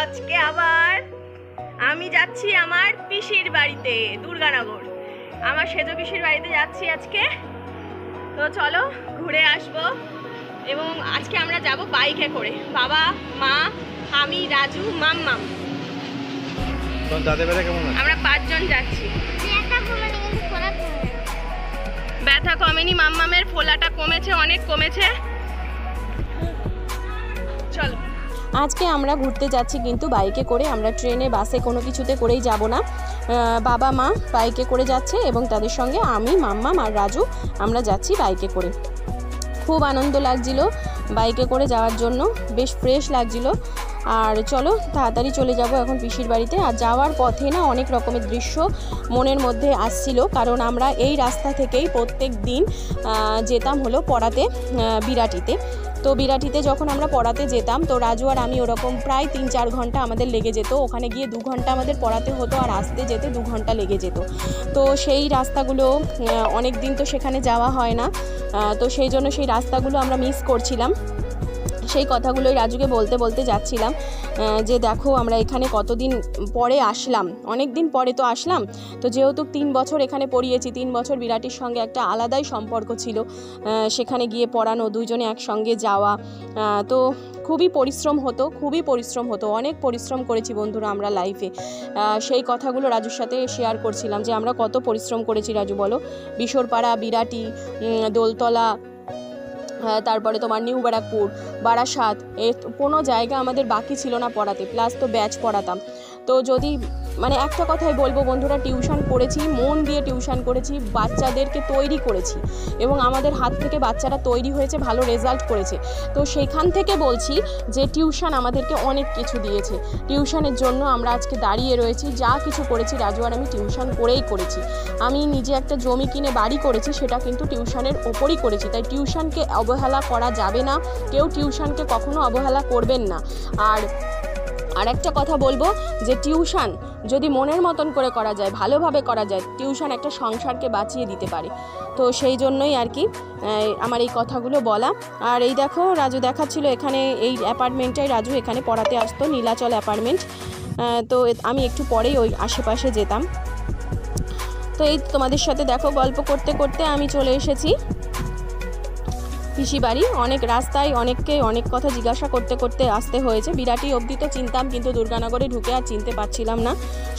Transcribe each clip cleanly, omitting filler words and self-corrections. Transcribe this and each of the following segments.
আজকে আবার আমি যাচ্ছি আমার পিসির বাড়িতে দুর্গানগর। আমার সেজ পিসির বাড়িতে যাচ্ছি আজকে। তো চলো ঘুরে আসবো। এবং আজকে আমরা যাব বাইকে করে, বাবা, মা, আমি, রাজু, মাম্মাম। আমরা 5 জন যাচ্ছি। ব্যথা কমেনি, মাম্মামের ফোলাটা কমেছে, অনেক কমেছে। চলো আজকে আমরা ঘুরতে যাচ্ছি কিন্তু বাইকে করে। আমরা ট্রেনে বাসে কোনো কিছুতে করেই যাব না। বাবা মা বাইকে করে যাচ্ছে এবং তাদের সঙ্গে আমি, মাম্মাম আর রাজু আমরা যাচ্ছি বাইকে করে। খুব আনন্দ লাগছিল বাইকে করে যাওয়ার জন্য, বেশ ফ্রেশ লাগছিল। আর চলো তাড়াতাড়ি চলে যাব এখন পিসির বাড়িতে। আর যাওয়ার পথে না অনেক রকমের দৃশ্য মনের মধ্যে আসছিল, কারণ আমরা এই রাস্তা থেকেই প্রত্যেক দিন যেতাম হলো পড়াতে বিরাটিতে। তো বিরাটিতে যখন আমরা পড়াতে যেতাম তো রাজু আর আমি ওরকম প্রায় 3-4 ঘন্টা আমাদের লেগে যেত। ওখানে গিয়ে 2 ঘন্টা আমাদের পড়াতে হতো আর আসতে যেতে 2 ঘন্টা লেগে যেত। তো সেই রাস্তাগুলো অনেক দিন তো সেখানে যাওয়া হয় না, তো সেই জন্য সেই রাস্তাগুলো আমরা মিস করছিলাম। সেই কথাগুলোই রাজুকে বলতে বলতে যাচ্ছিলাম যে দেখো আমরা এখানে কতদিন পরে আসলাম, অনেক দিন পরে তো আসলাম। তো যেহেতু 3 বছর এখানে পড়িয়েছি, 3 বছর বিরাটির সঙ্গে একটা আলাদাই সম্পর্ক ছিল। সেখানে গিয়ে পড়ানো, দুইজনে একসঙ্গে যাওয়া, তো খুবই পরিশ্রম হতো, অনেক পরিশ্রম করেছি বন্ধুরা আমরা লাইফে। সেই কথাগুলো রাজুর সাথে শেয়ার করছিলাম যে আমরা কত পরিশ্রম করেছি। রাজু বলো, বিশরপাড়া, বিরাটি, দোলতলা, তারপরে তোমার নিউ ব্যারাকপুর, বারাসাত, কোনো জায়গা আমাদের বাকি ছিল না পড়াতে। প্লাস তো ব্যাচ পড়াতাম। তো যদি মানে একটা কথাই বলবো বন্ধুরা, টিউশন করেছি, মন দিয়ে টিউশন করেছি, বাচ্চাদেরকে তৈরি করেছি এবং আমাদের হাত থেকে বাচ্চারা তৈরি হয়েছে, ভালো রেজাল্ট করেছে। তো সেইখান থেকে বলছি যে টিউশন আমাদেরকে অনেক কিছু দিয়েছে। টিউশনের জন্য আমরা আজকে দাঁড়িয়ে রয়েছি। যা কিছু করেছি রাজু আর আমি টিউশন করেই করেছি। আমি নিজে একটা জমি কিনে বাড়ি করেছি, সেটা কিন্তু টিউশনের ওপরই করেছি। তাই টিউশনকে অবহেলা করা যাবে না, কেউ টিউশনকে কখনো অবহেলা করবেন না। আর একটা কথা বলবো যে টিউশন যদি মনের মতন করে করা যায়, ভালোভাবে করা যায়, টিউশন একটা সংসারকে বাঁচিয়ে দিতে পারে। তো সেই জন্যই আর কি আমার এই কথাগুলো বলা। আর এই দেখো রাজু দেখাচ্ছিল এখানে এই অ্যাপার্টমেন্টটাই রাজু এখানে পড়াতে আসতো, নীলাচল অ্যাপার্টমেন্ট। তো আমি একটু পরেই ওই আশেপাশে যেতাম। তো এই তোমাদের সাথে দেখো গল্প করতে করতে আমি চলে এসেছি পিসি বাড়ি। অনেক রাস্তায় অনেককে অনেক কথা জিজ্ঞাসা করতে করতে আসতে হয়েছে। বিরাটি অবধি তো চিনতাম, কিন্তু দুর্গানগরে ঢুকে আর চিনতে পারছিলাম না।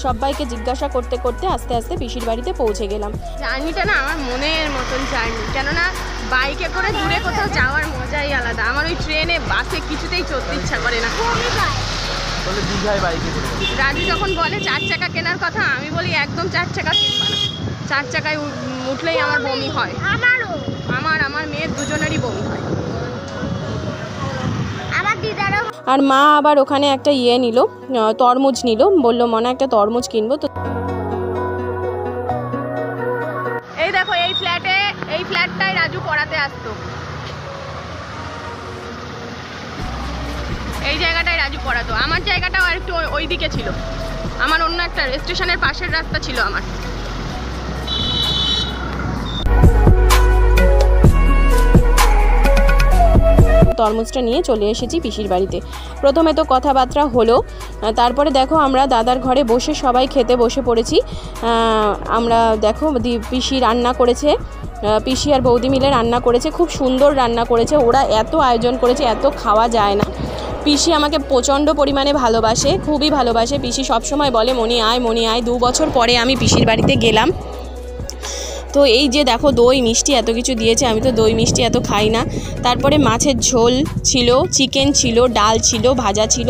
সবাইকে জিজ্ঞাসা করতে করতে আস্তে আস্তে পিসির বাড়িতে পৌঁছে গেলাম। জার্নিটা না আমার মনের মতন জার্নি, কেননা বাইকে করে দূরে কোথাও যাওয়ার মজাই আলাদা। আমার ওই ট্রেনে বাসে কিছুতেই চড়তে ইচ্ছা করে না। রাজু যখন বলে 4 চাকা কেনার কথা, আমি বলি একদম 4 চাকা কিনবা না। 4 চাকায় উঠলেই আমার বমি হয়, আমার মেয়ের দুজনেরই বমি হয়। আর মা আবার ওখানে একটা নিল, তরমুজ নিল, বললো মনে একটা তরমুজ কিনবো। তো এই দেখো এই ফ্ল্যাটটাই রাজু পড়াতে আসতো। এই জায়গাটায় রাজু পড়াতো। আমার জায়গাটাও আর একটু ওই দিকে ছিল, আমার অন্য একটা স্টেশনের পাশের রাস্তা ছিল আমার। তরমুজটা নিয়ে চলে এসেছি পিসির বাড়িতে। প্রথমে তো কথাবার্তা হলো, তারপরে দেখো আমরা দাদার ঘরে বসে সবাই খেতে বসে পড়েছি। আমরা দেখো পিসি রান্না করেছে, পিসি আর বৌদি মিলে রান্না করেছে, খুব সুন্দর রান্না করেছে। ওরা এত আয়োজন করেছে, এত খাওয়া যায় না। পিসি আমাকে প্রচণ্ড পরিমাণে ভালোবাসে, খুবই ভালোবাসে। পিসি সবসময় বলে মনি আয়। 2 বছর পরে আমি পিসির বাড়িতে গেলাম। তো এই যে দেখো দই মিষ্টি এত কিছু দিয়েছে, আমি তো দই মিষ্টি এত খাই না। তারপরে মাছের ঝোল ছিল, চিকেন ছিল, ডাল ছিল, ভাজা ছিল,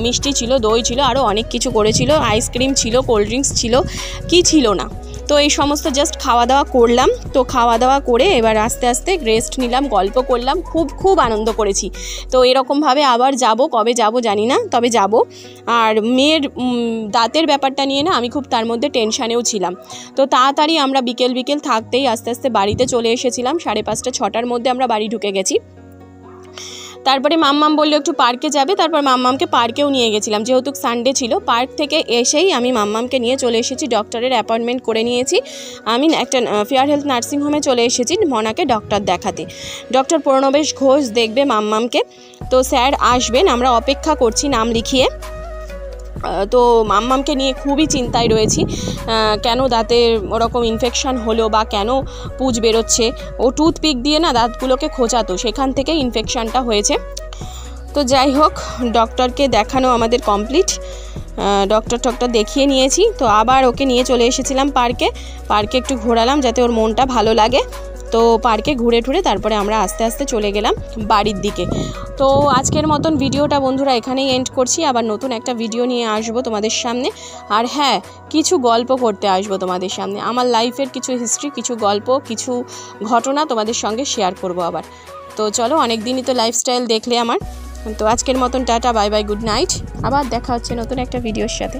মিষ্টি ছিল, দই ছিল, আরও অনেক কিছু করেছিল। আইসক্রিম ছিল, কোল্ড ড্রিঙ্কস ছিল, কি ছিল না। তো এই সমস্ত জাস্ট খাওয়া দাওয়া করলাম। তো খাওয়া দাওয়া করে এবার আস্তে আস্তে রেস্ট নিলাম, গল্প করলাম, খুব আনন্দ করেছি। তো এরকমভাবে আবার যাব, কবে যাব জানি না, তবে যাব। আর মেয়ের দাঁতের ব্যাপারটা নিয়ে না আমি খুব তার মধ্যে টেনশানেও ছিলাম। তো তাড়াতাড়ি আমরা বিকেল থাকতেই আস্তে আস্তে বাড়িতে চলে এসেছিলাম। 5:30-6টার মধ্যে আমরা বাড়ি ঢুকে গেছি। তারপরে মাম্মাম বললো একটু পার্কে যাবে, তারপর মাম্মামকে পার্কেও নিয়ে গেছিলাম, যেহেতু সানডে ছিল। পার্ক থেকে এসেই আমি মাম্মামকে নিয়ে চলে এসেছি, ডক্টরের অ্যাপয়েন্টমেন্ট করে নিয়েছি। আমি একটা ফেয়ার হেলথ নার্সিংহোমে চলে এসেছি মনাকে ডক্টর দেখাতে। ডক্টর প্রণবেশ ঘোষ দেখবে মাম্মামকে। তো স্যার আসবেন, আমরা অপেক্ষা করছি নাম লিখিয়ে। তো মাম্মামকে নিয়ে খুবই চিন্তায় রয়েছি, কেন দাঁতে ওরকম ইনফেকশান হলো বা কেন পুঁজ বেরোচ্ছে। ও টুথপিক দিয়ে না দাঁতগুলোকে খোঁচাতো, সেখান থেকে ইনফেকশানটা হয়েছে। তো যাই হোক, ডক্টরকে দেখানো আমাদের কমপ্লিট, ডক্টর দেখিয়ে নিয়েছি। তো আবার ওকে নিয়ে চলে এসেছিলাম পার্কে একটু ঘোরালাম যাতে ওর মনটা ভালো লাগে। তো পার্কে ঘুরে টুরে তারপরে আমরা আস্তে আস্তে চলে গেলাম বাড়ির দিকে। তো আজকের মতন ভিডিওটা বন্ধুরা এখানেই এন্ড করছি। আবার নতুন একটা ভিডিও নিয়ে আসবো তোমাদের সামনে। আর হ্যাঁ, কিছু গল্প করতে আসবো তোমাদের সামনে, আমার লাইফের কিছু হিস্ট্রি, কিছু গল্প, কিছু ঘটনা তোমাদের সঙ্গে শেয়ার করব আবার। তো চলো, অনেক দিনই তো লাইফস্টাইল দেখলে আমার। তো আজকের মতন tata, bye bye, good night. আবার দেখা হচ্ছে নতুন একটা ভিডিওর সাথে।